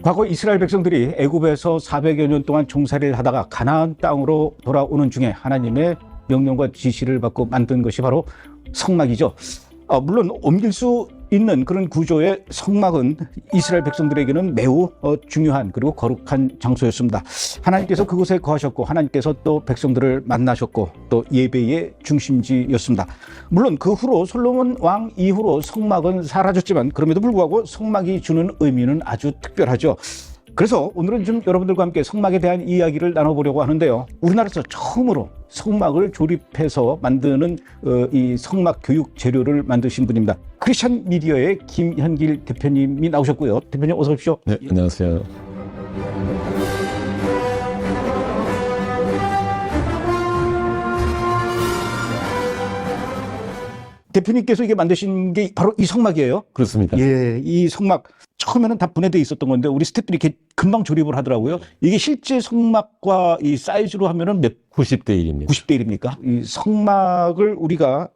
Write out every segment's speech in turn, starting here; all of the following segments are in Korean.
과거 이스라엘 백성들이 애굽에서 400여 년 동안 종살이를 하다가 가나안 땅으로 돌아오는 중에 하나님의 명령과 지시를 받고 만든 것이 바로 성막이죠. 물론 옮길 수 있는 그런 구조의 성막은 이스라엘 백성들에게는 매우 중요한 그리고 거룩한 장소였습니다. 하나님께서 그곳에 거하셨고 하나님께서 또 백성들을 만나셨고 또 예배의 중심지였습니다. 물론 그 후로 솔로몬 왕 이후로 성막은 사라졌지만 그럼에도 불구하고 성막이 주는 의미는 아주 특별하죠. 그래서 오늘은 좀 여러분들과 함께 성막에 대한 이야기를 나눠보려고 하는데요. 우리나라에서 처음으로 성막을 조립해서 만드는 이 성막 교육 재료를 만드신 분입니다. 크리스찬 미디어의 김현길 대표님이 나오셨고요. 대표님 어서 오십시오. 네, 안녕하세요. 대표님께서 이게 만드신 게 바로 이 성막이에요? 그렇습니다. 예, 이 성막 처음에는 다 분해되어 있었던 건데 우리 스태프들이 이렇게 금방 조립을 하더라고요. 이게 실제 성막과 이 사이즈로 하면은 몇 90대 1입니다. 90대 1입니까? 이 성막을 우리가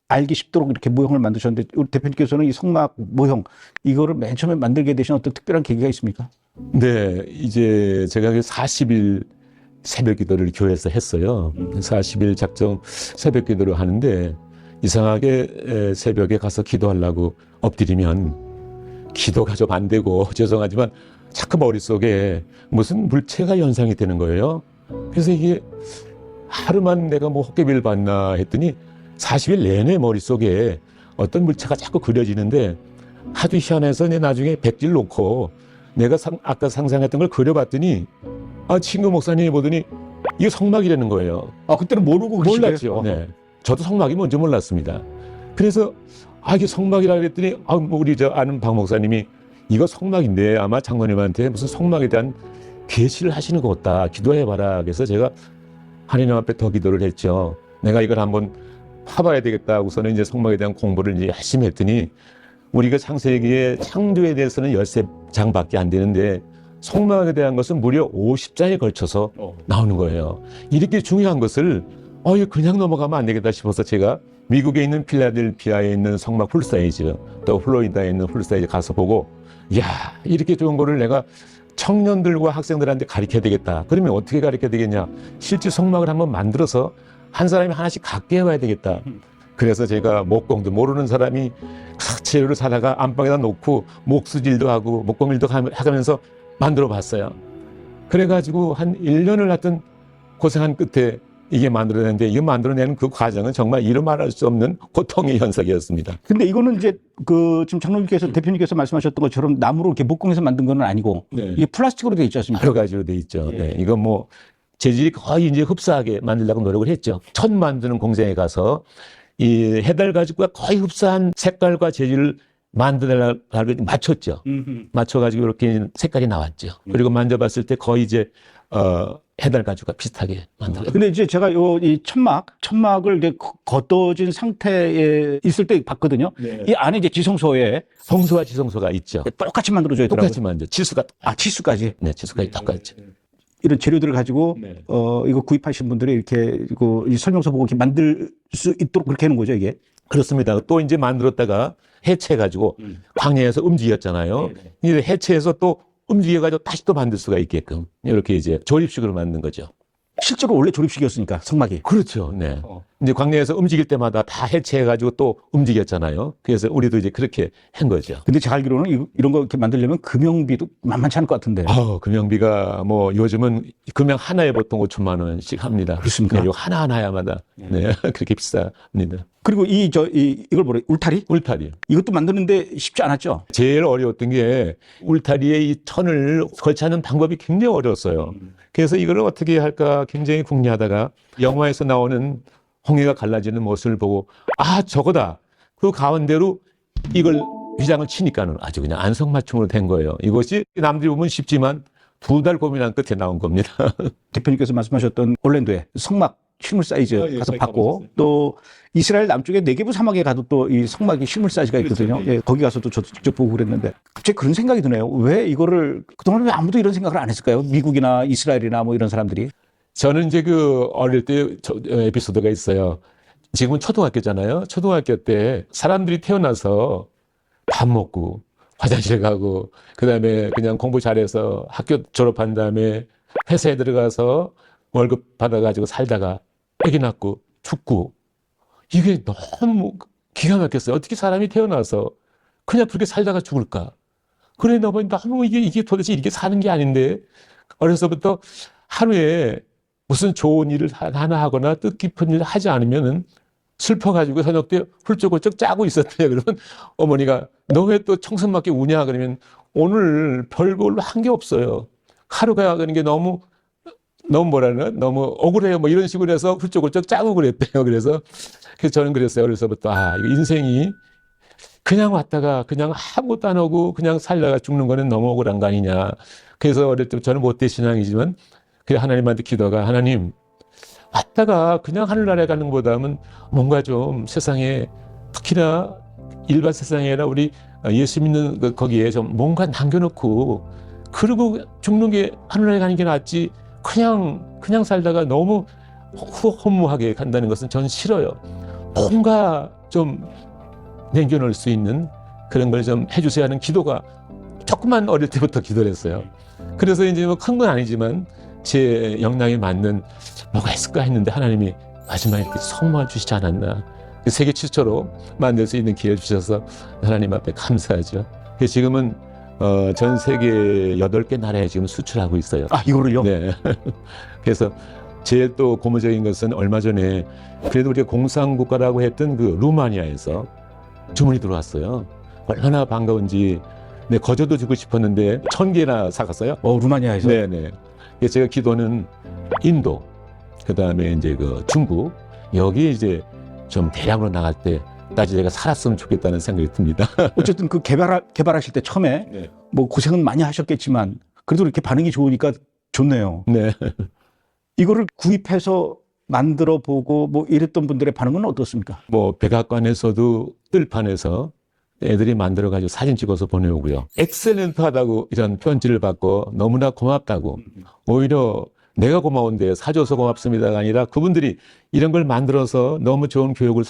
알기 쉽도록 이렇게 모형을 만드셨는데 우리 대표님께서는 이 성막 모형 이거를 맨 처음에 만들게 되신 어떤 특별한 계기가 있습니까? 네, 이제 제가 40일 새벽 기도를 교회에서 했어요. 40일 작정 새벽 기도를 하는데 이상하게 새벽에 가서 기도하려고 엎드리면 기도가 좀 안 되고 죄송하지만 자꾸 머릿속에 무슨 물체가 연상이 되는 거예요. 그래서 이게 하루만 내가 뭐 헛개비를 봤나 했더니 40일 내내 머릿속에 어떤 물체가 자꾸 그려지는데 하도 희한해서 나중에 백지를 놓고 내가 아까 상상했던 걸 그려봤더니 친구 목사님이 보더니 이게 성막이라는 거예요. 그때는 모르고 몰랐죠. 네. 저도 성막이 뭔지 몰랐습니다. 그래서 이게 성막이라 그랬더니 뭐 우리 아는 박 목사님이 이거 성막인데 아마 장로님한테 무슨 성막에 대한 계시를 하시는 것 같다. 기도해봐라. 그래서 제가 하나님 앞에 더 기도를 했죠. 내가 이걸 한번 파봐야 되겠다 하고서는 이제 성막에 대한 공부를 이제 열심히 했더니 우리가 창세기의 창조에 대해서는 13장밖에 안 되는데 성막에 대한 것은 무려 50장에 걸쳐서 나오는 거예요. 이렇게 중요한 것을 이거 그냥 넘어가면 안 되겠다 싶어서 제가 미국에 있는 필라델피아에 있는 성막 풀사이즈 또 플로리다에 있는 풀사이즈 가서 보고 이렇게 좋은 거를 내가 청년들과 학생들한테 가르쳐야 되겠다. 그러면 어떻게 가르쳐야 되겠냐. 실제 성막을 한번 만들어서 한 사람이 하나씩 갖게 해와야 되겠다. 그래서 제가 목공도 모르는 사람이 재료를 사다가 안방에다 놓고 목수질도 하고 목공일도 하면서 만들어 봤어요. 그래가지고 한 1년을 하여튼 고생한 끝에 이게 만들어내는데 이거 만들어내는 그 과정은 정말 이루 말할 수 없는 고통의 현상이었습니다. 근데 이거는 이제 지금 장로님께서 대표님께서 말씀하셨던 것처럼 나무로 이렇게 목공해서 만든 건 아니고 이게 플라스틱으로 되어 있지 않습니까? 여러 가지로 되어 있죠. 네. 이건 뭐 재질이 거의 이제 흡사하게 만들려고 노력을 했죠. 첫 만드는 공장에 가서 이 해달 가죽과 거의 흡사한 색깔과 재질을 만들려고 맞췄죠. 맞춰가지고 이렇게 색깔이 나왔죠. 그리고 만져봤을 때 거의 이제 해달 가죽과 비슷하게 만들어요. 근데 이제 제가 이 천막을 이렇게 걷어진 상태에 있을 때 봤거든요. 네. 이 안에 이제 지성소에 성소와 지성소가 있죠. 똑같이 만들어져 있더라고요. 똑같이 만져. 치수가 치수까지. 네, 치수까지 똑같죠. 이런 재료들을 가지고 이거 구입하신 분들이 이렇게 이 설명서 보고 이렇게 만들 수 있도록 그렇게 하는 거죠, 이게. 그렇습니다. 또 이제 만들었다가 해체해가지고 광야에서 움직였잖아요. 이제 해체해서 또 움직여가지고 다시 또 만들 수가 있게끔 이렇게 이제 조립식으로 만든 거죠. 실제로 원래 조립식이었으니까 성막이. 그렇죠. 네. 이제 광야에서 움직일 때마다 다 해체해가지고 또 움직였잖아요. 그래서 우리도 이제 그렇게 한 거죠. 근데 제가 알기로는 이런 거 이렇게 만들려면 금형비도 만만치 않을 것 같은데. 금형비가 뭐 요즘은 금형 하나에 보통 5천만 원씩 합니다. 그렇습니까? 네, 요 하나하나야마다. 네. 그렇게 비쌉니다. 그리고 이걸 뭐래? 울타리? 울타리. 이것도 만드는데 쉽지 않았죠? 제일 어려웠던 게 울타리에 이 천을 걸치는 방법이 굉장히 어려웠어요. 그래서 이걸 어떻게 할까 굉장히 궁리하다가 영화에서 나오는 홍해가 갈라지는 모습을 보고 저거다. 그 가운데로 이걸 휘장을 치니까는 아주 그냥 안성맞춤으로 된 거예요. 이것이 남들이 보면 쉽지만 2달 고민한 끝에 나온 겁니다. 대표님께서 말씀하셨던 올랜도의 성막 실물 사이즈 가서 봤고 또 이스라엘 남쪽에 네게브 사막에 가도 또 이 성막이 실물 사이즈가 있거든요. 그렇죠. 예, 거기 가서도 저도 직접 보고 그랬는데 갑자기 그런 생각이 드네요. 왜 이거를 그동안 왜 아무도 이런 생각을 안 했을까요? 미국이나 이스라엘이나 뭐 이런 사람들이. 저는 이제 어릴 때 에피소드가 있어요. 지금은 초등학교잖아요. 초등학교 때 사람들이 태어나서 밥 먹고 화장실 가고, 그 다음에 그냥 공부 잘해서 학교 졸업한 다음에 회사에 들어가서 월급 받아가지고 살다가 애기 낳고 죽고, 이게 너무 기가 막혔어요. 어떻게 사람이 태어나서 그냥 그렇게 살다가 죽을까? 그래, 너무 이게 도대체 이렇게 사는 게 아닌데, 어려서부터 하루에 무슨 좋은 일을 하나 하거나 뜻깊은 일을 하지 않으면은 슬퍼가지고 저녁 때 훌쩍훌쩍 짜고 있었대요. 그러면 어머니가 너 왜 또 청승맞게 우냐? 그러면 오늘 별걸로 한 게 없어요. 하루가 가는 게 너무 뭐라나 너무 억울해요. 뭐 이런 식으로 해서 훌쩍훌쩍 짜고 그랬대요. 그래서 저는 그랬어요. 어려서부터 이거 인생이 그냥 왔다가 그냥 아무것도 안 하고 그냥 살다가 죽는 거는 너무 억울한 거 아니냐. 그래서 어릴 때 저는 못된 신앙이지만 그 하나님한테 기도가 하나님 왔다가 그냥 하늘나라에 가는 것보다는 뭔가 좀 세상에 특히나 일반 세상에 아니라 우리 예수 믿는 거기에 좀 뭔가 남겨놓고 그러고 죽는 게 하늘나라에 가는 게 낫지 그냥 살다가 너무 허무하게 간다는 것은 전 싫어요. 뭔가 좀 남겨놓을 수 있는 그런 걸 좀 해주세요 하는 기도가 조금만 어릴 때부터 기도를 했어요. 그래서 이제 뭐 큰 건 아니지만 제 역량에 맞는 뭐가 있을까 했는데 하나님이 마지막에 이렇게 성모를 주시지 않았나. 세계 최초로 만들 수 있는 기회를 주셔서 하나님 앞에 감사하죠. 그래서 지금은 전 세계 8개 나라에 지금 수출하고 있어요. 이거를요? 네. 그래서 제일 또 고무적인 것은 얼마 전에 그래도 우리가 공산국가라고 했던 그 루마니아에서 주문이 들어왔어요. 얼마나 반가운지. 네, 거저도 주고 싶었는데 1000개나 사갔어요. 루마니아에서? 네네. 그래서 제가 기도는 인도, 그 다음에 이제 그 중국, 여기 이제 좀 대량으로 나갈 때까지 제가 살았으면 좋겠다는 생각이 듭니다. 어쨌든 그 개발하실 때 처음에 네. 뭐 고생은 많이 하셨겠지만 그래도 이렇게 반응이 좋으니까 좋네요. 네. 이거를 구입해서 만들어 보고 뭐 이랬던 분들의 반응은 어떻습니까? 뭐 백악관에서도 뜰판에서 애들이 만들어가지고 사진 찍어서 보내오고요. 엑셀런트하다고 이런 편지를 받고 너무나 고맙다고. 오히려 내가 고마운데 사줘서 고맙습니다가 아니라 그분들이 이런 걸 만들어서 너무 좋은 교육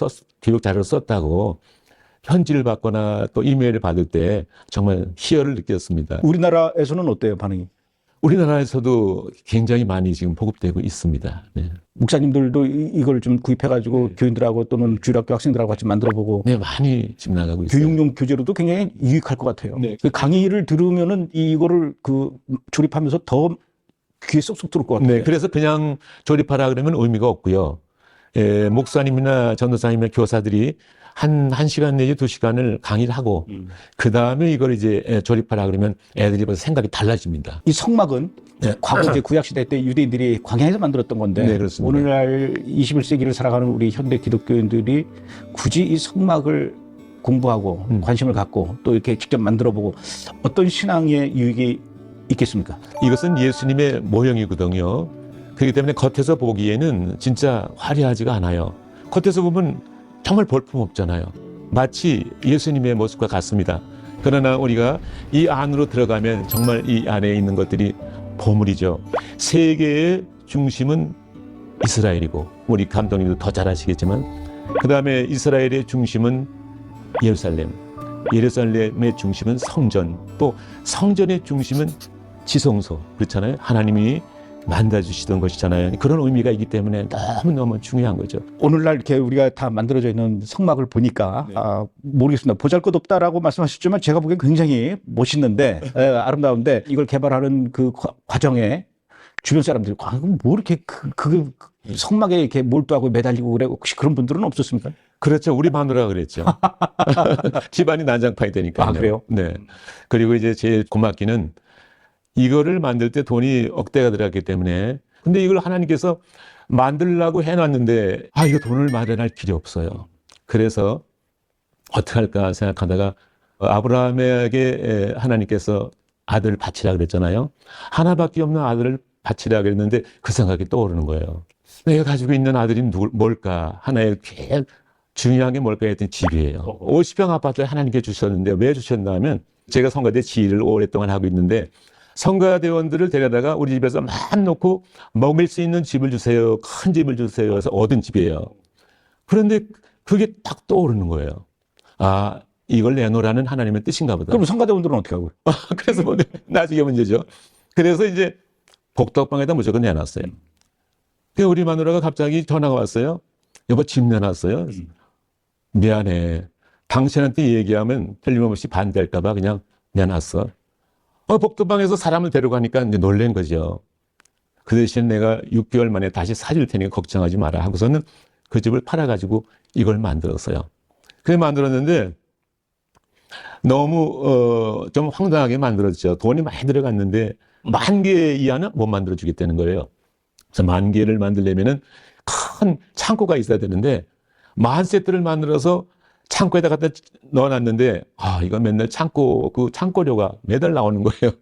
자료를 썼다고 편지를 받거나 또 이메일을 받을 때 정말 희열을 느꼈습니다. 우리나라에서는 어때요, 반응이? 우리나라에서도 굉장히 많이 지금 보급되고 있습니다. 네. 목사님들도 이걸 좀 구입해가지고 교인들하고 또는 주일학교 학생들하고 같이 만들어보고 네, 많이 지금 나가고 있어요. 교육용 교재로도 굉장히 유익할 것 같아요. 네. 그 강의를 들으면은 이거를 조립하면서 더 귀에 쏙쏙 들어올 것 같아요. 네, 그래서 그냥 조립하라 그러면 의미가 없고요. 목사님이나 전도사님이나 교사들이 한 시간 내지 2시간을 강의를 하고 그 다음에 이걸 이제 조립하라 그러면 애들이 벌써 생각이 달라집니다. 이 성막은 과거 이제 구약시대 때 유대인들이 광야에서 만들었던 건데 네, 그렇습니다. 오늘날 21세기를 살아가는 우리 현대 기독교인들이 굳이 이 성막을 공부하고 관심을 갖고 또 이렇게 직접 만들어보고 어떤 신앙의 유익이 있겠습니까? 이것은 예수님의 모형이거든요. 그렇기 때문에 겉에서 보기에는 진짜 화려하지가 않아요. 겉에서 보면 정말 볼품없잖아요. 마치 예수님의 모습과 같습니다. 그러나 우리가 이 안으로 들어가면 정말 이 안에 있는 것들이 보물이죠. 세계의 중심은 이스라엘이고 우리 감독님도 더 잘 아시겠지만 그 다음에 이스라엘의 중심은 예루살렘, 예루살렘의 중심은 성전, 또 성전의 중심은 지성소, 그렇잖아요. 하나님이 만들어주시던 것이잖아요. 그런 의미가 있기 때문에 너무너무 중요한 거죠. 오늘날 이렇게 우리가 다 만들어져 있는 성막을 보니까 네. 모르겠습니다. 보잘것없다라고 말씀하셨지만 제가 보기엔 굉장히 멋있는데 아름다운데 이걸 개발하는 그 과정에 주변 사람들이 뭐 이렇게 그 성막에 이렇게 몰두하고 매달리고 그래 혹시 그런 분들은 없었습니까? 그렇죠. 우리 마누라가 그랬죠. 집안이 난장판이 되니까요. 그래요? 네. 그리고 이제 제일 고맙기는 이거를 만들 때 돈이 억대가 들어갔기 때문에 근데 이걸 하나님께서 만들려고 해놨는데 이거 돈을 마련할 필요 없어요. 그래서 어떻게 할까 생각하다가 아브라함에게 하나님께서 아들을 바치라 그랬잖아요. 하나밖에 없는 아들을 바치라 그랬는데 그 생각이 떠오르는 거예요. 내가 가지고 있는 아들이 뭘까? 하나의 제일 중요한 게 뭘까 했더니 집이에요. 50평 아파트를 하나님께 주셨는데 왜 주셨나 하면 제가 성가대 지휘를 오랫동안 하고 있는데 성가대원들을 데려다가 우리 집에서 막 놓고 먹을 수 있는 집을 주세요. 큰 집을 주세요. 해서 얻은 집이에요. 그런데 그게 딱 떠오르는 거예요. 이걸 내놓으라는 하나님의 뜻인가 보다. 그럼 성가대원들은 어떻게 하고요? 그래서 뭐 나중에 문제죠. 그래서 이제 복덕방에다 무조건 내놨어요. 그 우리 마누라가 갑자기 전화가 왔어요. 여보 집 내놨어요. 미안해. 당신한테 얘기하면 틀림없이 반대할까 봐 그냥 내놨어. 복덕방에서 사람을 데려가니까 이제 놀란 거죠. 그 대신 내가 6개월 만에 다시 사줄 테니까 걱정하지 마라 하고서는 그 집을 팔아가지고 이걸 만들었어요. 그래 만들었는데 너무 좀 황당하게 만들었죠. 돈이 많이 들어갔는데 10,000개 이하는 못 만들어주겠다는 거예요. 그래서 10,000개를 만들려면은 큰 창고가 있어야 되는데 10,000세트를 만들어서 창고에다 갖다 넣어놨는데 이거 맨날 그 창고료가 매달 나오는 거예요.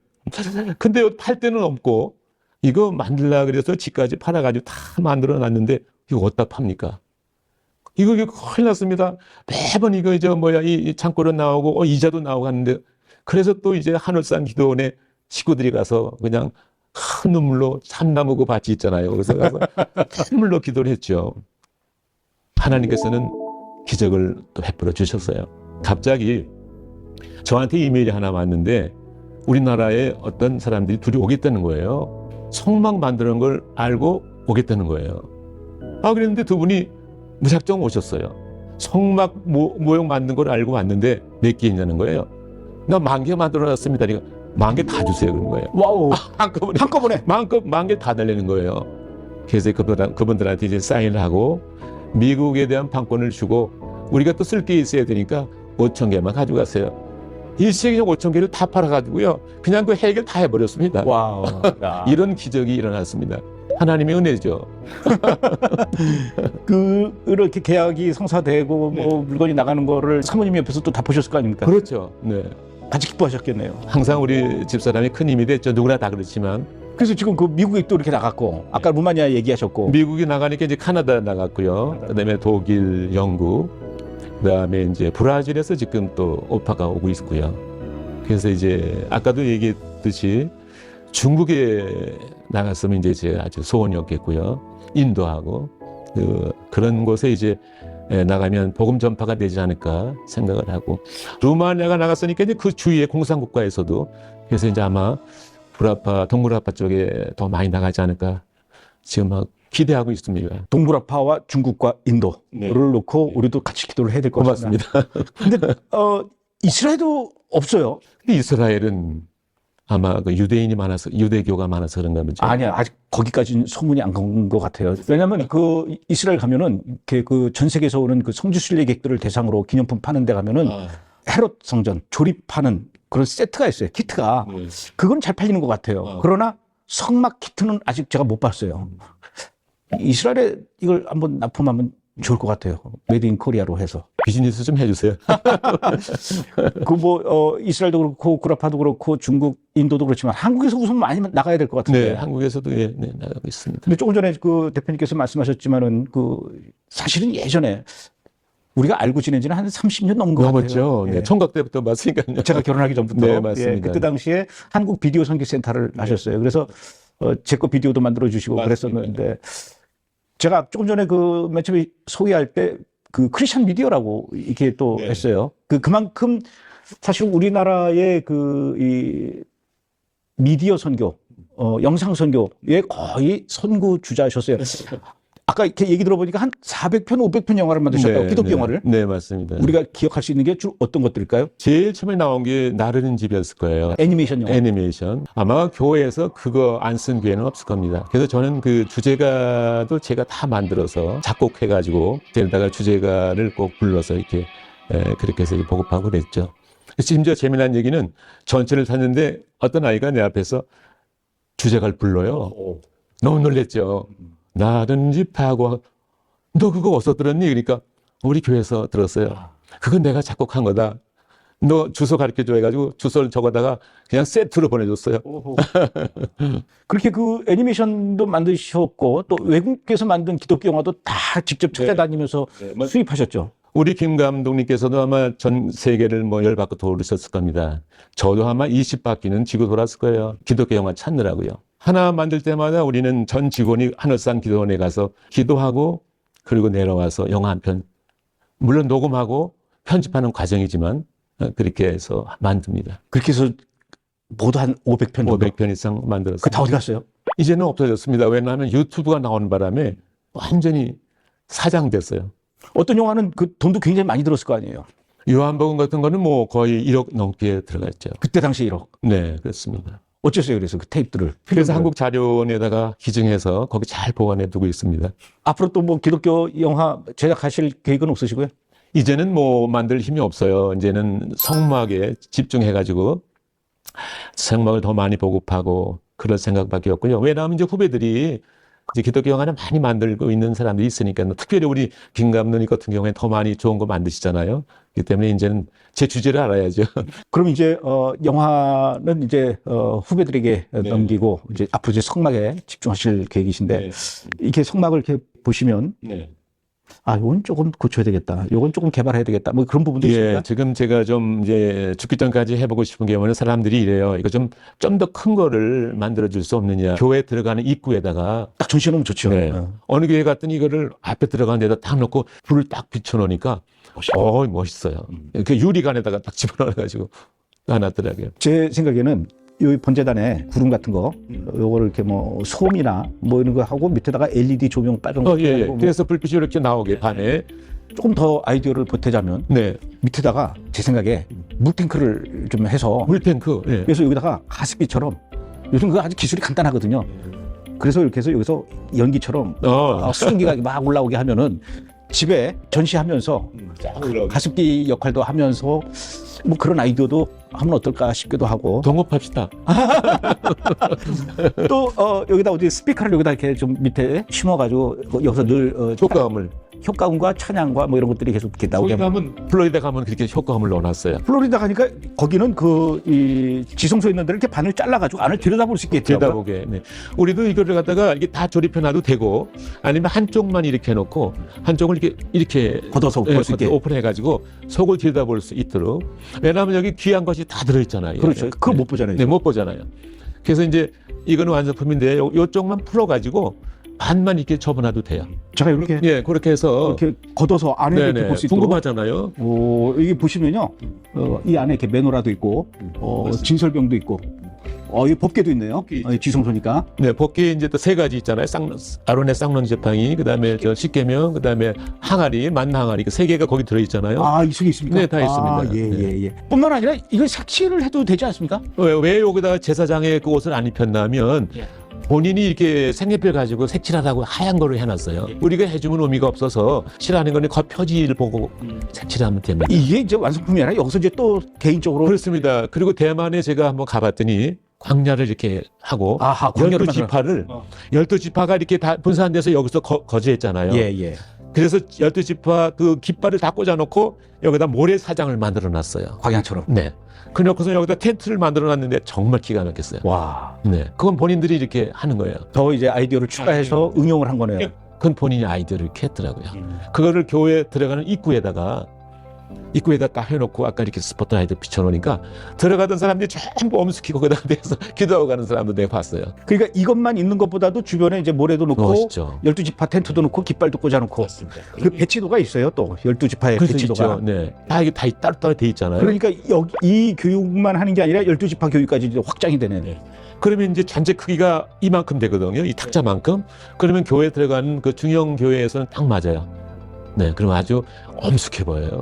근데 팔 데는 없고 이거 만들라 그래서 집까지 팔아가지고 다 만들어놨는데 이거 어디다 팝니까? 이거 큰일 났습니다. 매번 이거 이 창고로 나오고 이자도 나오고 하는데 그래서 또 이제 하늘산 기도원에 식구들이 가서 그냥 큰 눈물로 참나무 그 밭이 있잖아요. 그래서 가서 눈물로 기도를 했죠. 하나님께서는 기적을 또 베풀어 주셨어요. 갑자기 저한테 이메일이 하나 왔는데 우리나라에 어떤 사람들이 둘이 오겠다는 거예요. 성막 만드는 걸 알고 오겠다는 거예요. 그랬는데 두 분이 무작정 오셨어요. 성막 모형 만든 걸 알고 왔는데 몇 개 있냐는 거예요. 나 10,000개 만들어놨습니다. 그러니까 10,000개 다 주세요. 그런 거예요. 와우. 한꺼번에 10,000개 다 달라는 거예요. 그래서 그분들한테 이제 사인을 하고 미국에 대한 판권을 주고 우리가 또 쓸 게 있어야 되니까 5,000개만 가져가세요. 일시에 그냥 5,000개를 다 팔아가지고요. 그냥 그 해결 다 해버렸습니다. 와우. 이런 기적이 일어났습니다. 하나님의 은혜죠. 이렇게 계약이 성사되고 뭐 물건이 나가는 거를 사모님 옆에서 또 다 보셨을 거 아닙니까? 그렇죠. 네. 같이 기뻐하셨겠네요. 항상 우리 집사람이 큰 힘이 됐죠. 누구나 다 그렇지만. 그래서 지금 그 미국에 또 이렇게 나갔고 아까 루마니아 얘기하셨고 미국이 나가니까 이제 카나다 나갔고요. 그다음에 독일, 영국, 그다음에 이제 브라질에서 지금 또 오파가 오고 있고요. 그래서 이제 아까도 얘기했듯이 중국에 나갔으면 이제 제가 아주 소원이었겠고요. 인도하고 그런 곳에 이제 나가면 복음 전파가 되지 않을까 생각을 하고 루마니아가 나갔으니까 이제 그 주위의 공산국가에서도 그래서 이제 아마 동굴아파 쪽에 더 많이 나가지 않을까 지금 막 기대하고 있습니다. 동굴아파와 중국과 인도를 놓고 우리도 같이 기도를 해야 될 것 같습니다. 고맙습니다. 근데 이스라엘도 없어요. 근데 이스라엘은 아마 그 유대인이 많아서 유대교가 많아서 그런가 보죠. 아니야, 아직 거기까지는 소문이 안 간 것 같아요. 왜냐하면 그 이스라엘 가면은 이렇게 그 전 세계에서 오는 그 성지 순례객들을 대상으로 기념품 파는 데 가면은 헤롯 성전 조립하는 그런 세트가 있어요. 키트가. 그건 잘 팔리는 것 같아요. 그러나 성막 키트는 아직 제가 못 봤어요. 이스라엘에 이걸 한번 납품하면 좋을 것 같아요. 메이드 인 코리아로 해서. 비즈니스 좀 해주세요. 이스라엘도 그렇고 구라파도 그렇고 중국, 인도도 그렇지만 한국에서 우선 많이 나가야 될 것 같은데. 네, 한국에서도 나가고 있습니다. 근데 조금 전에 그 대표님께서 말씀하셨지만은 사실은 예전에 우리가 알고 지낸 지는 한 30년 넘은 것 넘었죠. 같아요. 네, 총각 때부터 봤으니까요. 제가 결혼하기 전부터. 네, 맞습니다. 그때 당시에 한국 비디오 선교센터를 하셨어요. 그래서 제 거 비디오도 만들어 주시고 그랬었는데 제가 조금 전에 맨 처음에 소개할 때 크리스천 미디어라고 이렇게 또 했어요. 그만큼 사실 우리나라의 이 미디어 선교, 영상 선교에 거의 선구주자셨어요. 아까 이렇게 얘기 들어보니까 한 400편, 500편 영화를 만드셨다고, 기독교 영화를. 네, 맞습니다. 우리가 기억할 수 있는 게 주로 어떤 것들일까요? 제일 처음에 나온 게 나르는 집이었을 거예요. 애니메이션 영화. 애니메이션. 아마 교회에서 그거 안 쓴 교회는 없을 겁니다. 그래서 저는 그 주제가도 제가 다 만들어서 작곡해가지고 제에다가 주제가를 꼭 불러서 이렇게 그렇게 해서 보급하고 그랬죠. 심지어 재미난 얘기는 전철을 탔는데 어떤 아이가 내 앞에서 주제가를 불러요. 너무 놀랬죠. 나른 집하고 너 그거 어디서 들었니? 그러니까 우리 교회에서 들었어요. 그건 내가 작곡한 거다. 너 주소 가르쳐줘 해가지고 주소를 적어다가 그냥 세트로 보내줬어요. 그렇게 그 애니메이션도 만드셨고 또 외국에서 만든 기독교 영화도 다 직접 찾아다니면서 수입하셨죠. 우리 김 감독님께서도 아마 전 세계를 열받고 돌으셨을 겁니다. 저도 아마 20바퀴는 지고 돌았을 거예요. 기독교 영화 찾느라고요. 하나 만들 때마다 우리는 전 직원이 하늘산 기도원에 가서 기도하고 그리고 내려와서 영화 한 편, 물론 녹음하고 편집하는 과정이지만 그렇게 해서 만듭니다. 그렇게 해서 모두 한 500편 정도. 500편 이상 만들었어요. 그 다 어디 갔어요? 이제는 없어졌습니다. 왜냐하면 유튜브가 나오는 바람에 완전히 사장됐어요. 어떤 영화는 그 돈도 굉장히 많이 들었을 거 아니에요. 요한복음 같은 거는 뭐 거의 1억 넘게 들어갔죠. 그때 당시 1억. 네, 그렇습니다. 어쩌세요? 그래서 그 테이프들을. 그래서 한국자료원에다가 기증해서 거기 잘 보관해 두고 있습니다. 앞으로 또 뭐 기독교 영화 제작하실 계획은 없으시고요? 이제는 뭐 만들 힘이 없어요. 이제는 성막에 집중해가지고 성막을 더 많이 보급하고 그럴 생각밖에 없고요. 왜냐하면 이제 후배들이 이제 기독교 영화를 많이 만들고 있는 사람들이 있으니까 특별히 우리 김 감독님 같은 경우에 더 많이 좋은 거 만드시잖아요. 그렇기 때문에 이제는 제 주제를 알아야죠. 그럼 이제 영화는 이제 후배들에게 네. 넘기고 이제 앞으로 이제 성막에 집중하실 계획이신데 네. 이렇게 성막을 이렇게 보시면 네. 아, 이건 조금 고쳐야 되겠다. 이건 조금 개발해야 되겠다. 뭐 그런 부분도 있습니까? 예, 지금 제가 좀 이제 죽기 전까지 해보고 싶은 게 뭐냐면 사람들이 이래요. 이거 좀 더 큰 거를 만들어줄 수 없느냐. 교회 들어가는 입구에다가 딱 전시해놓으면 좋죠. 네. 어느 교회 갔더니 이거를 앞에 들어가는 데다 딱 놓고 불을 딱 비춰놓으니까 멋있어요. 그 유리관에다가 딱 집어넣어가지고 놔놨더라고요. 제 생각에는 이 번제단에 구름 같은 거, 요거를 이렇게 뭐 솜이나 뭐 이런 거 하고 밑에다가 LED 조명 빨간 거. 예. 뭐 그래서 불빛이 이렇게 나오게 반에. 조금 더 아이디어를 보태자면 네. 밑에다가 제 생각에 물탱크를 좀 해서 물탱크. 예. 그래서 여기다가 가습기처럼 요즘 그거 아주 기술이 간단하거든요. 그래서 이렇게 해서 여기서 연기처럼 수증기가 막 올라오게 하면은 집에 전시하면서 가습기 역할도 하면서 뭐 그런 아이디어도 하면 어떨까 싶기도 하고 동업합시다. 또 여기다 어디 스피커를 여기다 이렇게 좀 밑에 심어가지고 여기서 늘 효과음과 찬양과 뭐 이런 것들이 계속 이렇게 나오게 하면 가면 플로리다 가면 그렇게 효과음을 넣어놨어요. 플로리다 가니까 거기는 이 지성소 있는 데를 이렇게 반을 잘라가지고 안을 들여다볼 수 있게 했더라고요. 들여다보게. 네. 우리도 이거를 갖다가 이게 다 조립해놔도 되고 아니면 한쪽만 이렇게 해놓고 한쪽을 이렇게 걷어서 볼 수 있게. 오픈해가지고 속을 들여다볼 수 있도록. 왜냐하면 여기 귀한 것이 다 들어있잖아요. 그렇죠. 그걸 못 보잖아요. 네, 못 보잖아요. 그래서 이제 이거는 완성품인데 요쪽만 풀어가지고 반만 이렇게 접어놔도 돼요. 제가 이렇게 예, 그렇게 해서 이렇게 걷어서 안에 이렇게 볼 수 있도록. 궁금하잖아요. 이게 보시면요, 이 안에 이렇게 매너라도 있고, 진설병도 있고, 이 법궤도 있네요. 지성소니까. 네, 법궤 이제 또 세 가지 있잖아요. 아론의 쌍론 지팡이, 그다음에 저 십계명, 그다음에 항아리, 만 항아리, 그 세 개가 거기 들어 있잖아요. 아, 이 속에 있습니까? 네, 다 있습니다. 예. 뿐만 아니라 이걸 색칠을 해도 되지 않습니까? 왜 여기다가 제사장의 그 옷을 안 입혔냐면 본인이 이렇게 색연필 가지고 색칠하라고 하얀 거를 해놨어요. 우리가 해주면 의미가 없어서 칠하는 거는 겉 표지를 보고 색칠하면 됩니다. 이게 이제 완성품이 아니라 여기서 이제 또 개인적으로. 그렇습니다. 그리고 대만에 제가 한번 가봤더니 광야를 이렇게 하고 광야를 12지파를 12지파가 이렇게 다 분산돼서 여기서 거주했잖아요. 예. 그래서 12지파 그 깃발을 다 꽂아놓고 여기다 모래사장을 만들어놨어요. 광야처럼. 네. 그래놓고서 여기다 텐트를 만들어놨는데 정말 기가 막혔어요. 와. 네. 그건 본인들이 이렇게 하는 거예요. 더 이제 아이디어를 추가해서 응용을 한 거네요. 그건 본인이 아이디어를 이렇게 했더라고요. 그거를 교회 들어가는 입구에다가 딱 해놓고 아까 이렇게 스포트라이트 비춰놓으니까 들어가던 사람들이 전부 엄숙히 거기다 대서 기도하고 가는 사람도 내가 봤어요. 그러니까 이것만 있는 것보다도 주변에 이제 모래도 놓고 멋있죠. 12지파 텐트도 놓고 깃발도 꽂아놓고 그 배치도가 있어요. 또 12지파의 그래서 배치도가. 있죠. 네. 다 이게 다 따로따로 돼 있잖아요. 그러니까 여기 이 교육만 하는 게 아니라 12지파 교육까지 이제 확장이 되네. 그러면 이제 전체 크기가 이만큼 되거든요. 이 탁자만큼. 그러면 교회 들어가는 그 중형 교회에서는 딱 맞아요. 네. 그럼 아주 엄숙해 보여요.